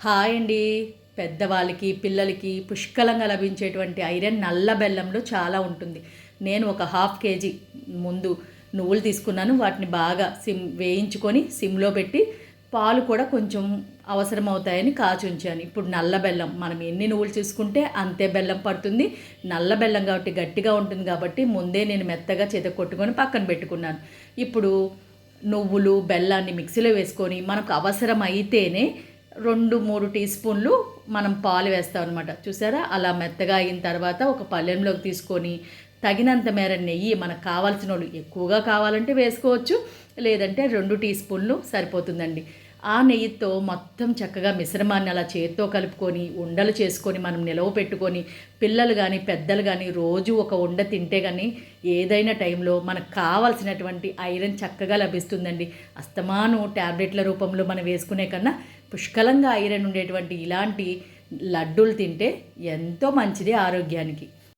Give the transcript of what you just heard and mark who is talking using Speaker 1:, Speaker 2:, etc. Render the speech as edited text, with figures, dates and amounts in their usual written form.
Speaker 1: Hi అండి. పెద్దవాళ్ళకి పిల్లలకి పుష్కలంగా లభించేటువంటి ఐరన్ నల్ల బెల్లంలో చాలా ఉంటుంది. నేను ఒక హాఫ్ కేజీ ముందు నువ్వులు తీసుకున్నాను. వాటిని బాగా వేయించుకొని సిమ్లో పెట్టి పాలు కూడా కొంచెం అవసరమవుతాయని కాచి ఉంచాను. ఇప్పుడు నల్ల బెల్లం మనం ఎన్ని నువ్వులు తీసుకుంటే అంతే బెల్లం పడుతుంది. నల్ల బెల్లం కాబట్టి గట్టిగా ఉంటుంది కాబట్టి ముందే నేను మెత్తగా కొట్టుకొని పక్కన పెట్టుకున్నాను. ఇప్పుడు నువ్వులు బెల్లాన్ని మిక్సీలో వేసుకొని మనకు అవసరం అయితేనే 2-3 టీ స్పూన్లు మనం పాలు వేస్తాం అనమాట. చూసారా, అలా మెత్తగా అయిన తర్వాత ఒక పళ్ళెంలోకి తీసుకొని తగినంత మేర నెయ్యి, మనకు కావాల్సిన వాళ్ళు ఎక్కువగా కావాలంటే వేసుకోవచ్చు, లేదంటే 2 టీ స్పూన్లు సరిపోతుందండి. ఆ నెయ్యితో మొత్తం చక్కగా మిశ్రమాన్ని అలా చేత్తో కలుపుకొని ఉండలు చేసుకొని మనం నిలవ పెట్టుకొని పిల్లలు కానీ పెద్దలు కానీ రోజు ఒక ఉండ తింటే కానీ ఏదైనా టైంలో మనకు కావాల్సినటువంటి ఐరన్ చక్కగా లభిస్తుందండి. అస్తమాను ట్యాబ్లెట్ల రూపంలో మనం వేసుకునే కన్నా పుష్కలంగా ఐరన్ ఉండేటువంటి ఇలాంటి లడ్డూలు తింటే ఎంతో మంచిది ఆరోగ్యానికి.